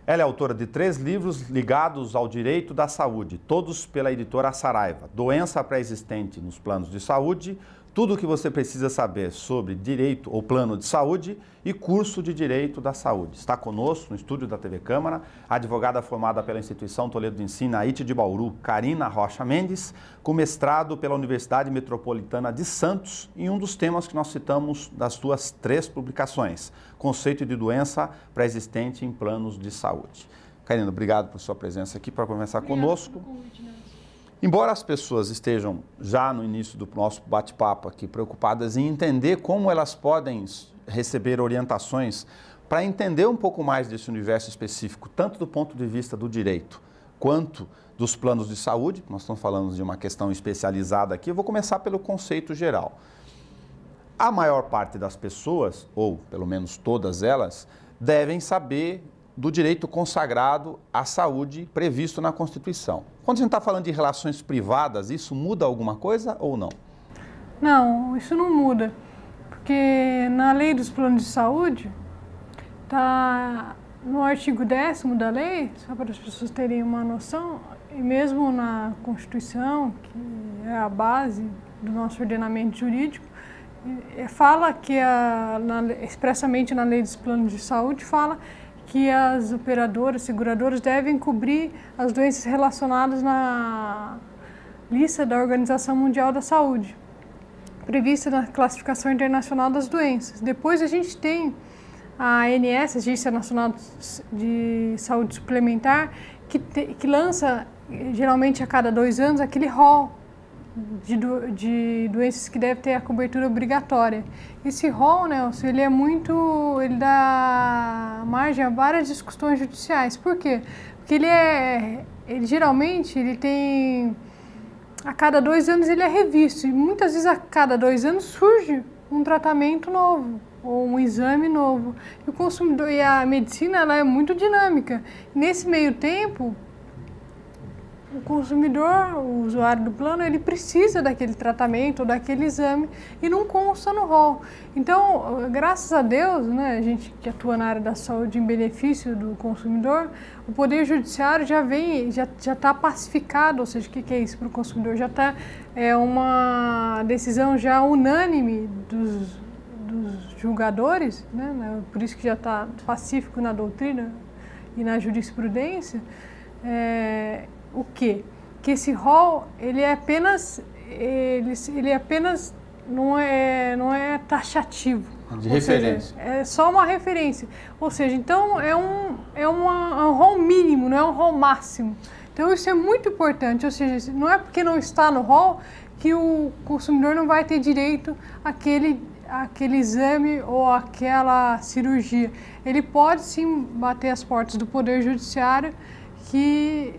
Ela é autora de 3 livros ligados ao direito da saúde, todos pela editora Saraiva. Doença pré-existente nos planos de saúde, tudo o que você precisa saber sobre direito ou plano de saúde e curso de direito da saúde. Está conosco no estúdio da TV Câmara, a advogada formada pela Instituição Toledo de Ensino, AIT de Bauru, Karina Rocha Mendes, com mestrado pela Universidade Metropolitana de Santos, em um dos temas que nós citamos das suas 3 publicações, conceito de doença pré-existente em planos de saúde. Karina, obrigado por sua presença aqui para conversar conosco. Embora as pessoas estejam já no início do nosso bate-papo aqui preocupadas em entender como elas podem receber orientações para entender um pouco mais desse universo específico, tanto do ponto de vista do direito quanto dos planos de saúde, nós estamos falando de uma questão especializada aqui, eu vou começar pelo conceito geral. A maior parte das pessoas, ou pelo menos todas elas, devem saber do direito consagrado à saúde previsto na Constituição. Quando a gente está falando de relações privadas, isso muda alguma coisa ou não? Não, isso não muda, porque na lei dos planos de saúde, está no artigo 10º da lei, só para as pessoas terem uma noção, e mesmo na Constituição, que é a base do nosso ordenamento jurídico, fala que, expressamente na lei dos planos de saúde, fala que as operadoras, seguradoras devem cobrir as doenças relacionadas na lista da Organização Mundial da Saúde, prevista na Classificação Internacional das Doenças. Depois a gente tem a ANS, Agência Nacional de Saúde Suplementar, que lança, geralmente a cada 2 anos, aquele rol de doenças que devem ter a cobertura obrigatória. Esse rol, Nelson, ele dá margem a várias discussões judiciais. Por quê? Porque geralmente ele tem, a cada 2 anos ele é revisto, e muitas vezes a cada 2 anos surge um tratamento novo ou um exame novo. E o consumidor e a medicina, ela é muito dinâmica. Nesse meio tempo, o consumidor, o usuário do plano, ele precisa daquele tratamento ou daquele exame e não consta no rol. Então, graças a Deus, a gente que atua na área da saúde em benefício do consumidor, o Poder Judiciário já está pacificado, ou seja, o que é isso para o consumidor? Já está uma decisão já unânime dos julgadores, por isso que já está pacífico na doutrina e na jurisprudência. O quê? Que esse rol, ele apenas não é taxativo. De referência. Seja, é só uma referência. Ou seja, então é um rol mínimo, não é um rol máximo. Então isso é muito importante, ou seja, não é porque não está no rol que o consumidor não vai ter direito àquele exame ou àquela cirurgia. Ele pode sim bater as portas do Poder Judiciário que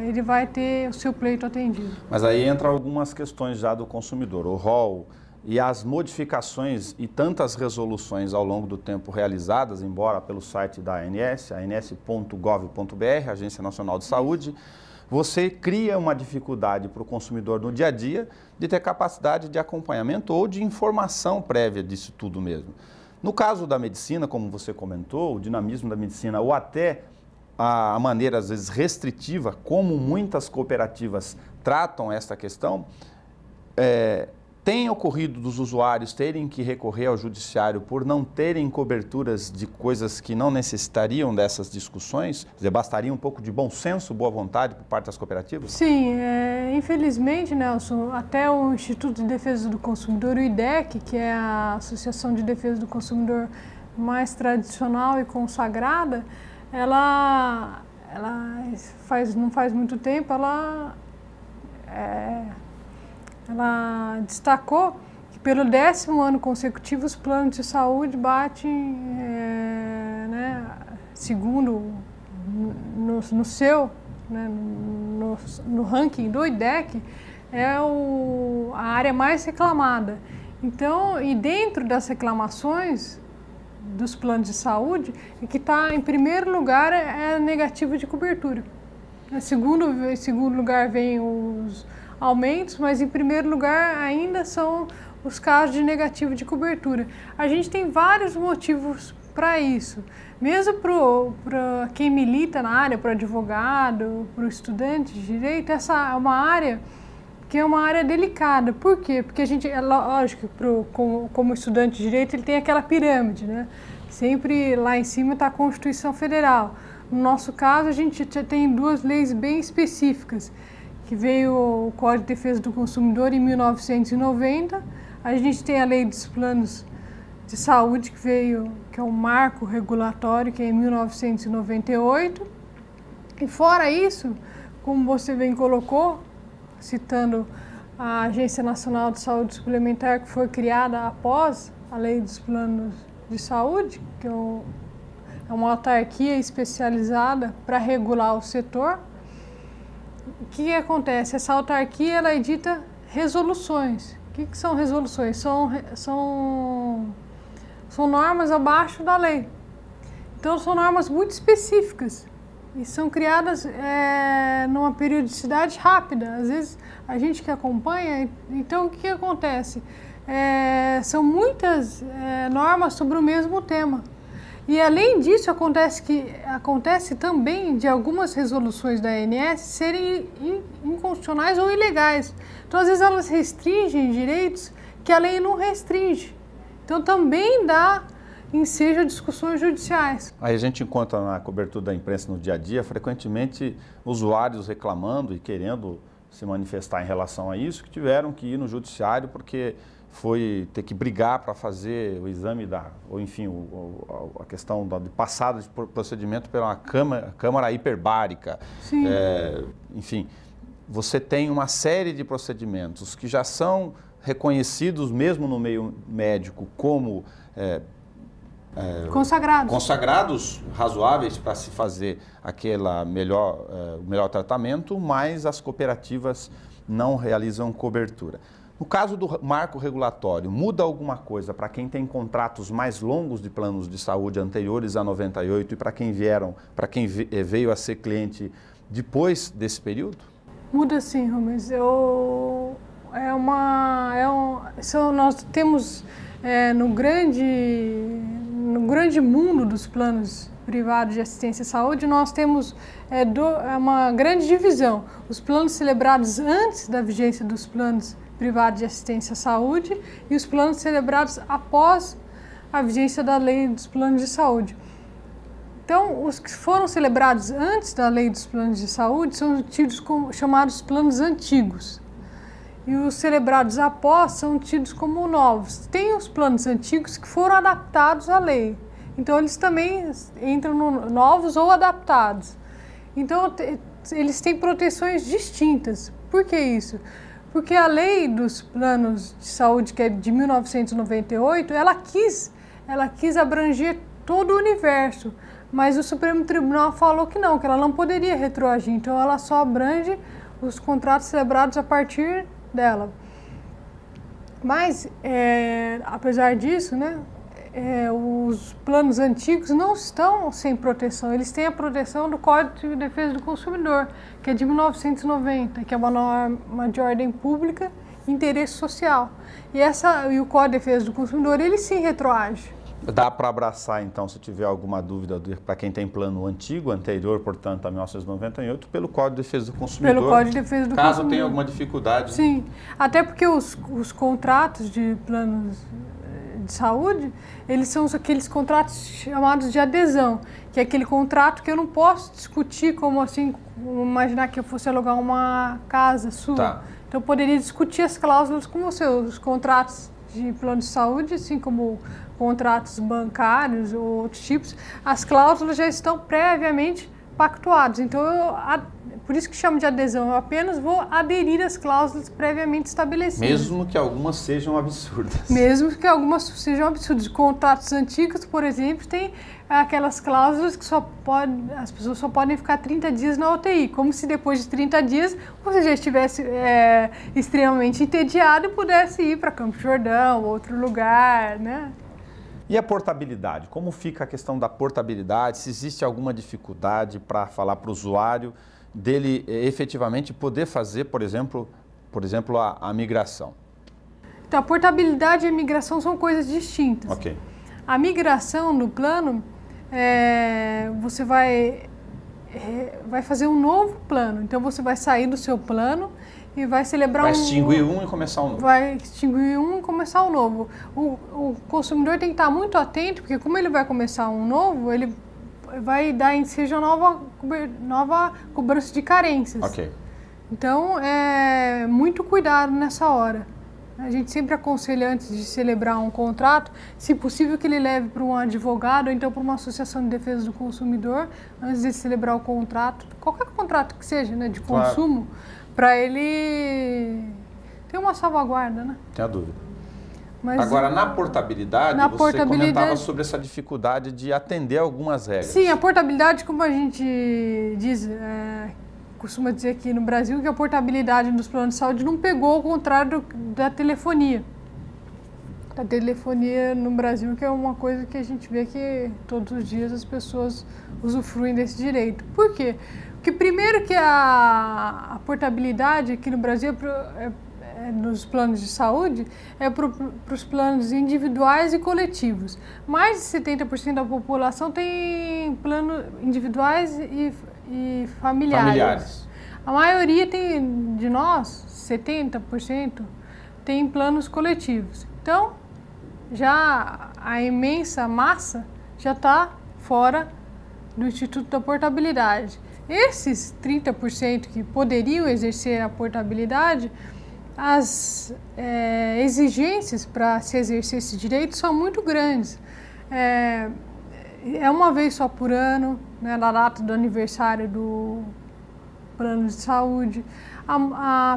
ele vai ter o seu pleito atendido. Mas aí entra algumas questões já do consumidor. O rol e as modificações e tantas resoluções ao longo do tempo realizadas, embora pelo site da ANS, ans.gov.br, Agência Nacional de Saúde, você cria uma dificuldade para o consumidor no dia a dia de ter capacidade de acompanhamento ou de informação prévia disso tudo mesmo. No caso da medicina, como você comentou, o dinamismo da medicina ou até a maneira, às vezes, restritiva, como muitas cooperativas tratam essa questão, tem ocorrido dos usuários terem que recorrer ao judiciário por não terem coberturas de coisas que não necessitariam dessas discussões? Quer dizer, bastaria um pouco de bom senso, boa vontade por parte das cooperativas? Sim, infelizmente, Nelson, até o Instituto de Defesa do Consumidor, o IDEC, que é a Associação de Defesa do Consumidor mais tradicional e consagrada, ela não faz muito tempo, ela destacou que pelo 10º ano consecutivo os planos de saúde batem, segundo no ranking do IDEC, a área mais reclamada. Então, e dentro das reclamações dos planos de saúde, que está em primeiro lugar é a negativa de cobertura. Em segundo lugar vem os aumentos, mas em primeiro lugar ainda são os casos de negativo de cobertura. A gente tem vários motivos para isso. Mesmo para quem milita na área, para o advogado, para o estudante de direito, essa é uma área que é uma área delicada. Por quê? Porque a gente, é lógico, como estudante de direito, ele tem aquela pirâmide, né? Sempre lá em cima está a Constituição Federal. No nosso caso, a gente já tem duas leis bem específicas, que veio o Código de Defesa do Consumidor em 1990, a gente tem a Lei dos Planos de Saúde, que é um marco regulatório, que é em 1998, e fora isso, como você bem colocou, citando a Agência Nacional de Saúde Suplementar, que foi criada após a Lei dos Planos de Saúde, que é uma autarquia especializada para regular o setor. O que acontece? Essa autarquia ela edita resoluções. O que são resoluções? São normas abaixo da lei. Então, são normas muito específicas e são criadas numa periodicidade rápida. Às vezes, a gente que acompanha, então, o que acontece? São muitas normas sobre o mesmo tema. E, além disso, acontece também de algumas resoluções da ANS serem inconstitucionais ou ilegais. Então, às vezes, elas restringem direitos que a lei não restringe. Então, também dá ensejo a discussões judiciais. Aí a gente encontra na cobertura da imprensa no dia a dia, frequentemente, usuários reclamando e querendo se manifestar em relação a isso, que tiveram que ir no judiciário porque foi ter que brigar para fazer o exame ou enfim, a questão de passada de procedimento pela câmara hiperbárica. Sim. Enfim, você tem uma série de procedimentos que já são reconhecidos mesmo no meio médico como consagrados razoáveis para se fazer o melhor tratamento, mas as cooperativas não realizam cobertura. No caso do marco regulatório, muda alguma coisa para quem tem contratos mais longos de planos de saúde anteriores a 98 e para quem veio a ser cliente depois desse período? Muda sim, Rubens. Nós temos no grande mundo dos planos privados de assistência à saúde, nós temos uma grande divisão. Os planos celebrados antes da vigência dos planos privados de assistência à saúde e os planos celebrados após a vigência da Lei dos Planos de Saúde. Então, os que foram celebrados antes da Lei dos Planos de Saúde são tidos como chamados planos antigos. E os celebrados após são tidos como novos. Tem os planos antigos que foram adaptados à lei. Então, eles também entram no novos ou adaptados. Então, eles têm proteções distintas. Por que isso? Porque a Lei dos Planos de Saúde, que é de 1998, ela quis abranger todo o universo. Mas o Supremo Tribunal falou que ela não poderia retroagir. Então, ela só abrange os contratos celebrados a partir dela. Mas, apesar disso, né, os planos antigos não estão sem proteção. Eles têm a proteção do Código de Defesa do Consumidor, que é de 1990, que é uma norma de ordem pública e interesse social. E o Código de Defesa do Consumidor, ele sim retroage. Dá para abraçar, então, se tiver alguma dúvida, para quem tem plano antigo, anterior, portanto, a 1998, pelo Código de Defesa do Consumidor. Pelo Código de Defesa do Consumidor. Caso tenha alguma dificuldade. Sim, até porque os contratos de planos de saúde, eles são aqueles contratos chamados de adesão, que é aquele contrato que eu não posso discutir como assim, imaginar que eu fosse alugar uma casa sua. Tá. Então, eu poderia discutir as cláusulas com você, os contratos de plano de saúde, assim como contratos bancários ou outros tipos, as cláusulas já estão previamente pactuadas. Então, por isso que chamo de adesão, eu apenas vou aderir às cláusulas previamente estabelecidas. Mesmo que algumas sejam absurdas. Mesmo que algumas sejam absurdas. Contratos antigos, por exemplo, tem aquelas cláusulas que as pessoas só podem ficar 30 dias na UTI, como se depois de 30 dias você já estivesse extremamente entediado e pudesse ir para Campos do Jordão, outro lugar, né? E a portabilidade? Como fica a questão da portabilidade? Se existe alguma dificuldade para falar para o usuário dele efetivamente poder fazer, por exemplo, a migração? Então, a portabilidade e a migração são coisas distintas. Ok. A migração do plano, você vai fazer um novo plano. Então, você vai sair do seu plano e vai celebrar Vai extinguir um e começar um novo. Vai extinguir um e começar um novo. O consumidor tem que estar muito atento, porque como ele vai começar um novo, ele vai dar em seja nova cobrança de carências. Ok. Então, muito cuidado nessa hora. A gente sempre aconselha, antes de celebrar um contrato, se possível que ele leve para um advogado ou então para uma associação de defesa do consumidor, antes de celebrar o contrato, qualquer contrato que seja, né, de consumo, para ele ter uma salvaguarda, né? Tem a dúvida. Mas, agora, na portabilidade, você comentava sobre essa dificuldade de atender algumas regras. Sim, a portabilidade, como a gente diz, costuma dizer aqui no Brasil, que a portabilidade dos planos de saúde não pegou ao contrário da telefonia. Da telefonia no Brasil, que é uma coisa que a gente vê que todos os dias as pessoas usufruem desse direito. Por quê? Porque primeiro que a portabilidade aqui no Brasil nos planos de saúde é para os planos individuais e coletivos. Mais de 70% da população tem planos individuais e familiares. A maioria de nós, 70%, tem planos coletivos. Então, já a imensa massa já está fora do Instituto da Portabilidade. Esses 30% que poderiam exercer a portabilidade, as exigências para se exercer esse direito são muito grandes. É uma vez só por ano, né, na data do aniversário do plano de saúde.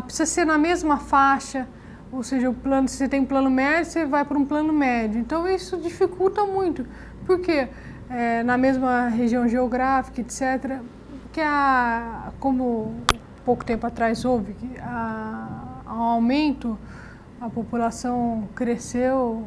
Precisa ser na mesma faixa, ou seja, se você tem plano médio, você vai para um plano médio. Então, isso dificulta muito. Por quê? Na mesma região geográfica, etc., que como pouco tempo atrás houve um aumento, a população cresceu,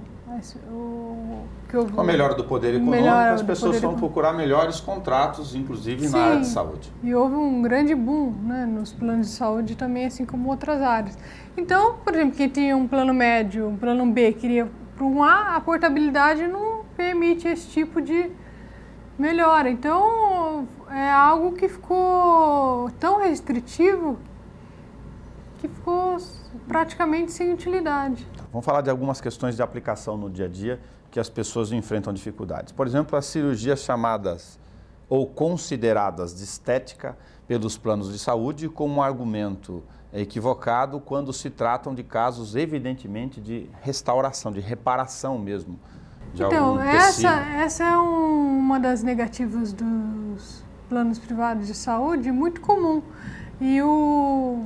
com a melhora do poder econômico, as pessoas vão procurar melhores contratos, inclusive na área de saúde. E houve um grande boom, né, nos planos de saúde também, assim como outras áreas. Então, por exemplo, quem tinha um plano médio, um plano B, queria para um A, a portabilidade não permite esse tipo de melhora. Então, é algo que ficou tão restritivo que ficou praticamente sem utilidade. Vamos falar de algumas questões de aplicação no dia a dia que as pessoas enfrentam dificuldades. Por exemplo, as cirurgias chamadas ou consideradas de estética pelos planos de saúde como um argumento equivocado quando se tratam de casos evidentemente de restauração, de reparação mesmo. Então, essa é uma das negativas dos planos privados de saúde, muito comum. E o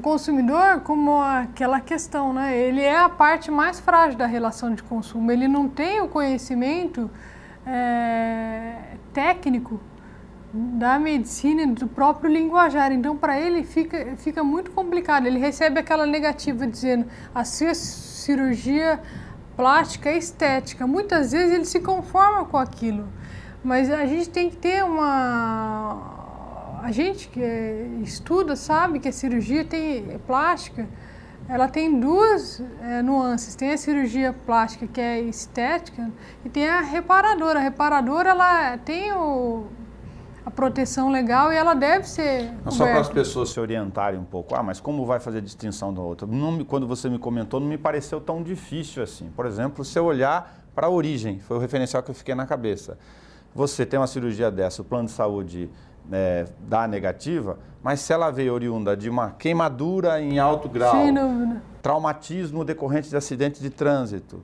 consumidor, como aquela questão, né? Ele é a parte mais frágil da relação de consumo. Ele não tem o conhecimento técnico da medicina e do próprio linguajar. Então, para ele, fica muito complicado. Ele recebe aquela negativa dizendo a sua cirurgia plástica é estética. Muitas vezes ele se conforma com aquilo. Mas a gente tem que ter A gente que estuda sabe que a cirurgia plástica, ela tem duas nuances. Tem a cirurgia plástica que é estética e tem a reparadora. A reparadora, ela tem a proteção legal e ela deve ser coberta. Só para as pessoas se orientarem um pouco. Mas como vai fazer a distinção da outra? Quando você me comentou, não me pareceu tão difícil assim. Por exemplo, se eu olhar para a origem, foi o referencial que eu fiquei na cabeça. Você tem uma cirurgia dessa, o plano de saúde dá negativa, mas se ela veio oriunda de uma queimadura em alto grau, sem dúvida, traumatismo decorrente de acidente de trânsito,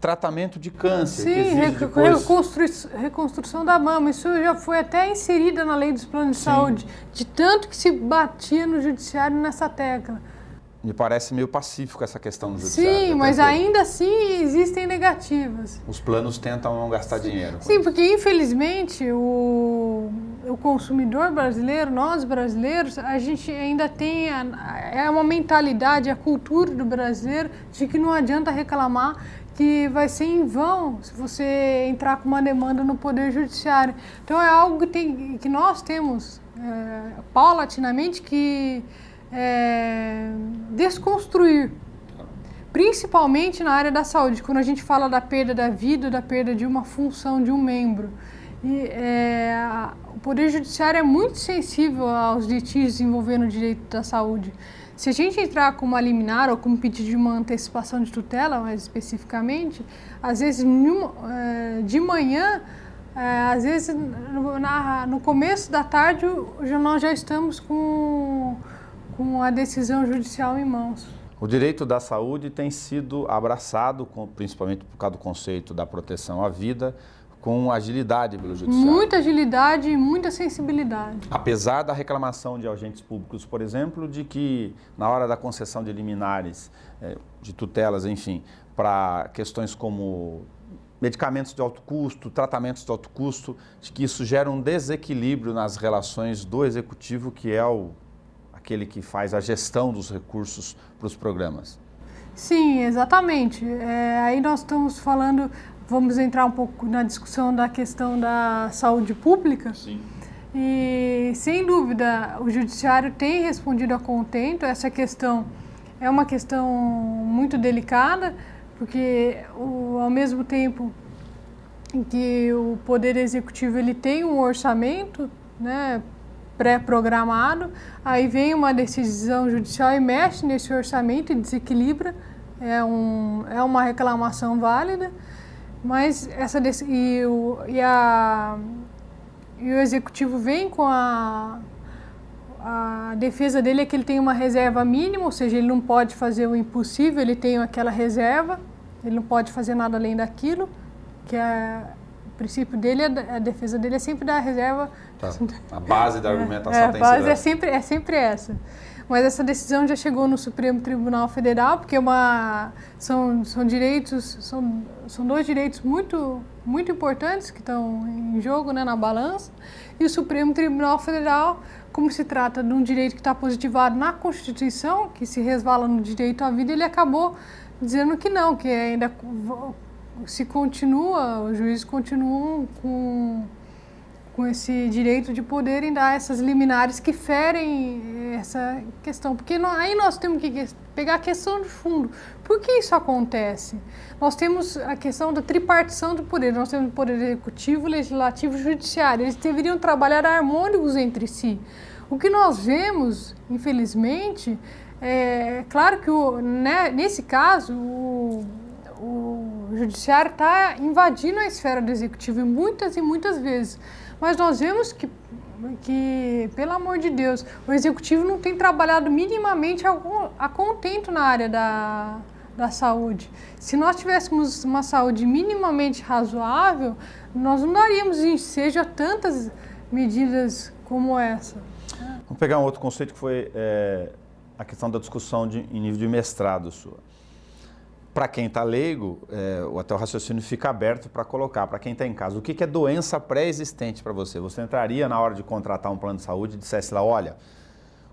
tratamento de câncer, sim, que exige depois... reconstrução da mama, isso já foi até inserida na lei dos planos de saúde, de tanto que se batia no judiciário nessa tecla. Me parece meio pacífico essa questão do judiciário. Sim, mas ainda assim existem negativas. Os planos tentam não gastar dinheiro. Sim, porque infelizmente o consumidor brasileiro, nós brasileiros, a gente ainda tem uma mentalidade, a cultura do brasileiro de que não adianta reclamar, que vai ser em vão se você entrar com uma demanda no Poder Judiciário. Então é algo que nós temos paulatinamente que desconstruir. principalmente na área da saúde, quando a gente fala da perda da vida, da perda de uma função de um membro. E, o Poder Judiciário é muito sensível aos litígios envolvendo o direito da saúde. Se a gente entrar com uma liminar ou com um pedido de uma antecipação de tutela, mais especificamente, às vezes de manhã, às vezes no começo da tarde, nós já estamos com a decisão judicial em mãos. O direito da saúde tem sido abraçado, principalmente por causa do conceito da proteção à vida, com agilidade pelo judiciário. Muita agilidade e muita sensibilidade. Apesar da reclamação de agentes públicos, por exemplo, de que na hora da concessão de liminares, de tutelas, enfim, para questões como medicamentos de alto custo, tratamentos de alto custo, de que isso gera um desequilíbrio nas relações do executivo, que é aquele que faz a gestão dos recursos para os programas. Sim, exatamente. Aí nós estamos falando, vamos entrar um pouco na discussão da questão da saúde pública. Sim. E, sem dúvida, o Judiciário tem respondido a contento. Essa questão é uma questão muito delicada, porque ao mesmo tempo em que o Poder Executivo ele tem um orçamento, né, pré-programado, aí vem uma decisão judicial e mexe nesse orçamento e desequilibra, é uma reclamação válida, mas o Executivo vem com a defesa dele é que ele tem uma reserva mínima, ou seja, ele não pode fazer o impossível, ele tem aquela reserva, ele não pode fazer nada além daquilo, que o princípio dele, a defesa dele é sempre da reserva. Tá. A base da argumentação tem sido essa. É sempre essa. Mas essa decisão já chegou no Supremo Tribunal Federal, porque são dois direitos muito, muito importantes que estão em jogo, né, na balança. E o Supremo Tribunal Federal, como se trata de um direito que está positivado na Constituição, que se resvala no direito à vida, ele acabou dizendo que não, que ainda os juízes continuam com esse direito de poderem dar essas liminares que ferem essa questão. Porque aí nós temos que pegar a questão de fundo. Por que isso acontece? Nós temos a questão da tripartição do poder. Nós temos o poder executivo, legislativo e judiciário. Eles deveriam trabalhar harmônicos entre si. O que nós vemos, infelizmente, claro que nesse caso o judiciário está invadindo a esfera do executivo muitas e muitas vezes. Mas nós vemos que, pelo amor de Deus, o executivo não tem trabalhado minimamente a contento na área da saúde. Se nós tivéssemos uma saúde minimamente razoável, nós não daríamos ensejo a tantas medidas como essa. Vamos pegar um outro conceito que foi a questão da discussão em nível de mestrado sua. Para quem está leigo, até o raciocínio fica aberto para colocar. Para quem está em casa, o que é doença pré-existente para você? Você entraria na hora de contratar um plano de saúde e dissesse lá, olha,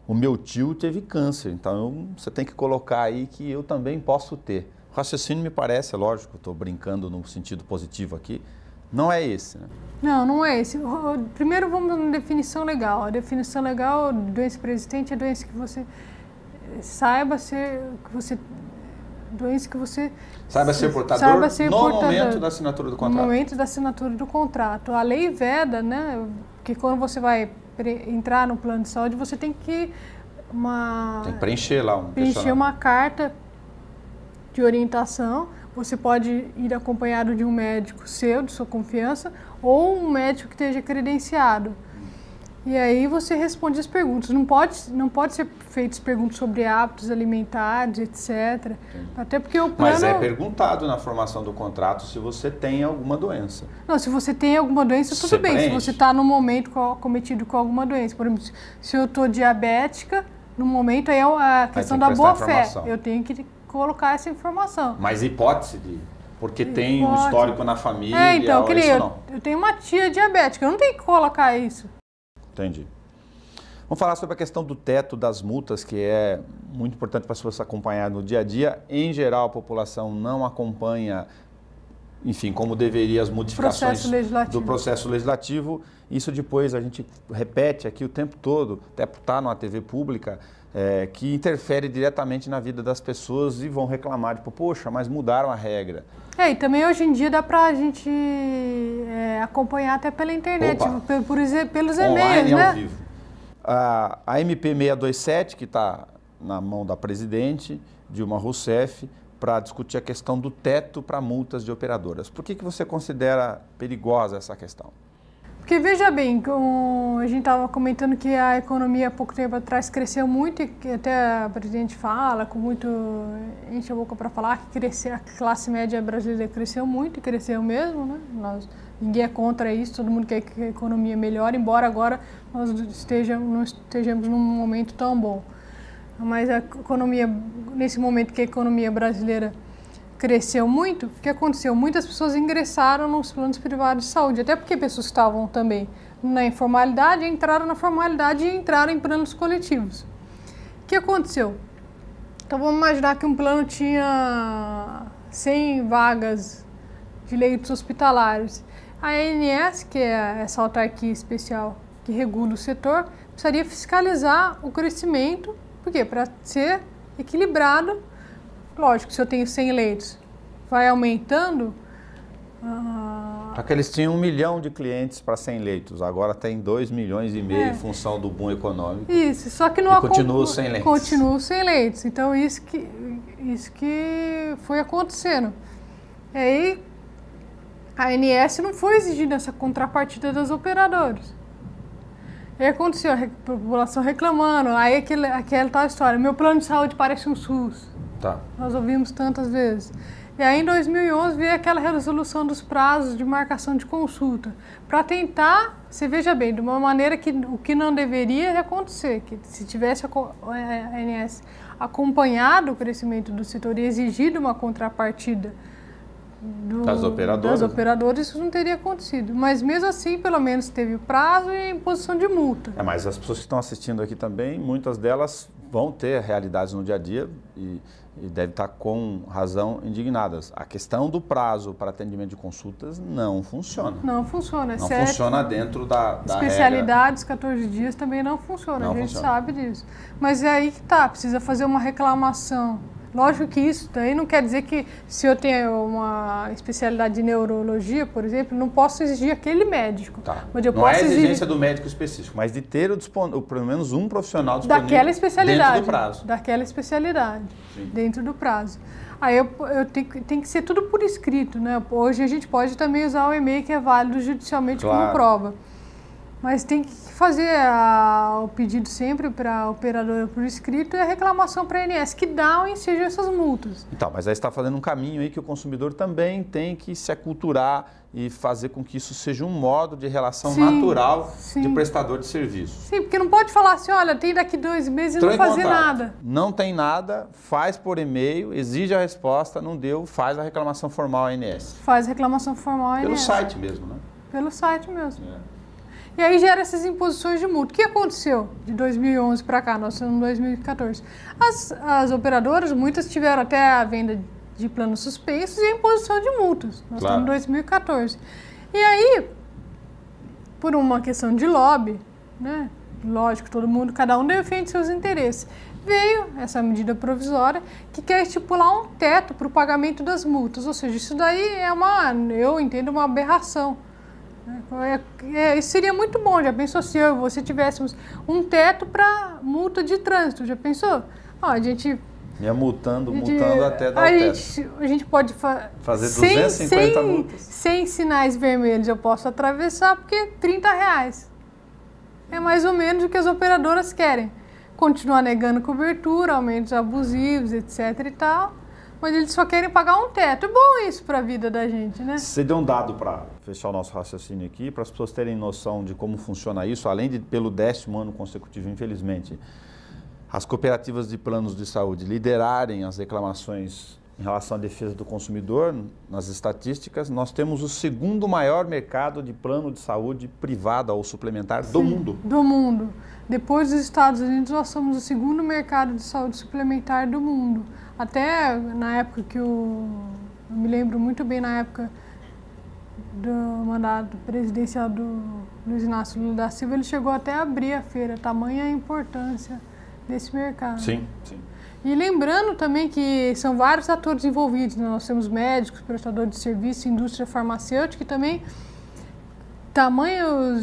o meu tio teve câncer, então você tem que colocar aí que eu também posso ter. O raciocínio me parece, é lógico, estou brincando no sentido positivo aqui, não é esse, né? Não é esse. Primeiro vamos na definição legal. A definição legal, doença pré-existente é doença que você saiba ser... doença que você saiba ser portador no momento da assinatura do contrato. No momento da assinatura do contrato. A lei veda, né, que quando você vai entrar no plano de saúde, você tem que preencher lá uma carta de orientação. Você pode ir acompanhado de um médico seu, de sua confiança, ou um médico que esteja credenciado. E aí você responde as perguntas. Não pode ser feitas perguntas sobre hábitos alimentares, etc. Entendi. Até porque o plano... Mas é perguntado na formação do contrato se você tem alguma doença. Não, se você tem alguma doença, tudo bem. Se você está no momento cometido com alguma doença. Por exemplo, se eu estou diabética, no momento aí é a questão da boa-fé. Eu tenho que colocar essa informação. Mas hipótese porque tem um histórico na família, então, não. Eu tenho uma tia diabética, eu não tenho que colocar isso. Entendi. Vamos falar sobre a questão do teto das multas, que é muito importante para as pessoas acompanhar no dia a dia. Em geral, a população não acompanha enfim, como deveria as modificações do processo legislativo. Isso depois a gente repete aqui o tempo todo, até por estar numa TV pública, que interfere diretamente na vida das pessoas e vão reclamar, tipo, poxa, mas mudaram a regra. E também hoje em dia dá pra gente acompanhar até pela internet, pelos e-mails, né? Ao vivo. A MP 627, que está na mão da presidente, Dilma Rousseff, para discutir a questão do teto para multas de operadoras. Por que você considera perigosa essa questão? Porque, veja bem, a gente estava comentando que a economia há pouco tempo atrás cresceu muito e que até a presidente fala, com muito enche a boca para falar que a classe média brasileira cresceu muito e cresceu mesmo, né? Ninguém é contra isso, todo mundo quer que a economia melhore, embora agora nós não estejamos num momento tão bom. Mas a economia, nesse momento que a economia brasileira cresceu muito, o que aconteceu? Muitas pessoas ingressaram nos planos privados de saúde, até porque pessoas que estavam também na informalidade entraram na formalidade e entraram em planos coletivos. O que aconteceu? Então vamos imaginar que um plano tinha 100 vagas de leitos hospitalares. A ANS, que é essa autarquia especial que regula o setor, precisaria fiscalizar o crescimento, por quê? Para ser equilibrado. Lógico, se eu tenho 100 leitos, vai aumentando. Porque eles tinham 1 milhão de clientes para 100 leitos, agora tem 2,5 milhões em função do boom econômico. Isso, só que não continua sem leitos. Continua sem leitos. Então, isso que foi acontecendo. E aí, a ANS não foi exigindo essa contrapartida das operadoras. Aí aconteceu, a população reclamando, aí aquela tal história, meu plano de saúde parece um SUS. Tá. Nós ouvimos tantas vezes. E aí em 2011 veio aquela resolução dos prazos de marcação de consulta, para tentar, você veja bem, de uma maneira que o que não deveria acontecer, que se tivesse a ANS acompanhado o crescimento do setor e exigido uma contrapartida das operadoras, isso não teria acontecido. Mas mesmo assim, pelo menos teve prazo e imposição de multa. Mas as pessoas que estão assistindo aqui também, muitas delas vão ter realidades no dia a dia e devem estar com razão indignadas. A questão do prazo para atendimento de consultas não funciona. Não funciona, Não funciona dentro da especialidades, regra. 14 dias também não funciona, a gente sabe disso. Mas é aí que tá, precisa fazer uma reclamação. Lógico que isso daí não quer dizer que se eu tenho uma especialidade de neurologia, por exemplo, não posso exigir aquele médico. Tá. Mas eu não posso é exigência do médico específico, mas de ter pelo menos um profissional disponível daquela especialidade, dentro do prazo. Daquela especialidade, dentro do prazo. Aí tem que ser tudo por escrito, né? Hoje a gente pode também usar o e-mail que é válido judicialmente como prova. Mas tem que fazer o pedido sempre para a operadora por escrito e a reclamação para a ANS, que dá ou enseja essas multas. Então, mas aí está fazendo um caminho aí que o consumidor também tem que se aculturar e fazer com que isso seja um modo de relação natural de prestador de serviço. Sim, porque não pode falar assim, olha, tem daqui 2 meses e não fazer nada. Não tem nada, faz por e-mail, exige a resposta, não deu, faz a reclamação formal à ANS. Faz a reclamação formal à ANS. Pelo site mesmo, né? Pelo site mesmo. E aí gera essas imposições de multa. O que aconteceu de 2011 para cá? Nós estamos em 2014. As operadoras, muitas tiveram até a venda de planos suspensos e a imposição de multas. Nós estamos em 2014. E aí, por uma questão de lobby, né? Lógico, cada um defende seus interesses. Veio essa medida provisória que quer estipular um teto para o pagamento das multas. Ou seja, isso daí eu entendo, uma aberração. Isso seria muito bom. Já pensou se eu e você tivéssemos um teto para multa de trânsito? Já pensou? A gente ia multando até dar o teto. A gente pode fazer 250 multas. Sem sinais vermelhos eu posso atravessar porque R$30. É mais ou menos o que as operadoras querem. Continuar negando cobertura, aumentos abusivos, etc e tal. Mas eles só querem pagar um teto. É bom isso para a vida da gente, né? Você deu um dado para fechar o nosso raciocínio aqui, para as pessoas terem noção de como funciona isso, além de pelo 10º ano consecutivo, infelizmente, as cooperativas de planos de saúde liderarem as reclamações em relação à defesa do consumidor, nas estatísticas, nós temos o 2º maior mercado de plano de saúde privada ou suplementar do mundo. Do mundo. Depois dos Estados Unidos, nós somos o 2º mercado de saúde suplementar do mundo. Até na época eu me lembro muito bem na época do mandato presidencial do Luiz Inácio Lula da Silva, ele chegou até a abrir a feira, tamanha a importância desse mercado. Sim, sim. E lembrando também que são vários atores envolvidos, né? Nós temos médicos, prestadores de serviço, indústria farmacêutica e também, tamanho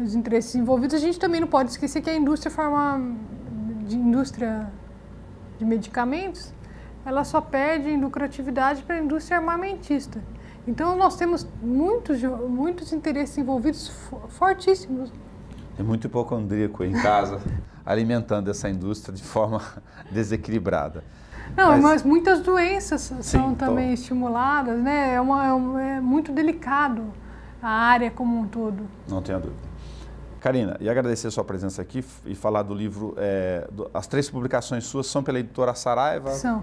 os interesses envolvidos, a gente também não pode esquecer que a indústria de medicamentos, ela só perde em lucratividade para a indústria armamentista. Então nós temos muitos interesses envolvidos fortíssimos. Tem muito hipocondríaco em casa alimentando essa indústria de forma desequilibrada. Não, mas muitas doenças são também estimuladas, né? É muito delicado a área como um todo. Não tenha dúvida. Karina, e agradecer a sua presença aqui e falar do livro, as 3 publicações suas são pela editora Saraiva? São.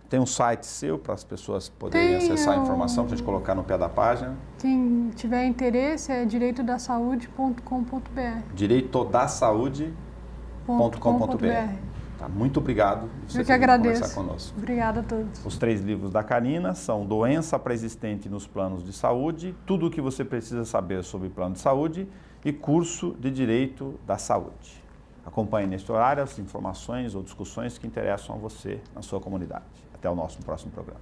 Tem um site seu para as pessoas poderem acessar a informação, para a gente colocar no pé da página? Quem tiver interesse é direitodasaude.com.br. direitodasaude.com.br. Tá, muito obrigado por Eu que agradeço. Conversar conosco. Obrigada a todos. Os 3 livros da Karina são Doença Pré-Existente nos Planos de Saúde, Tudo o que você precisa saber sobre plano de saúde e Curso de Direito da Saúde. Acompanhe neste horário as informações ou discussões que interessam a você na sua comunidade. Até o nosso próximo programa.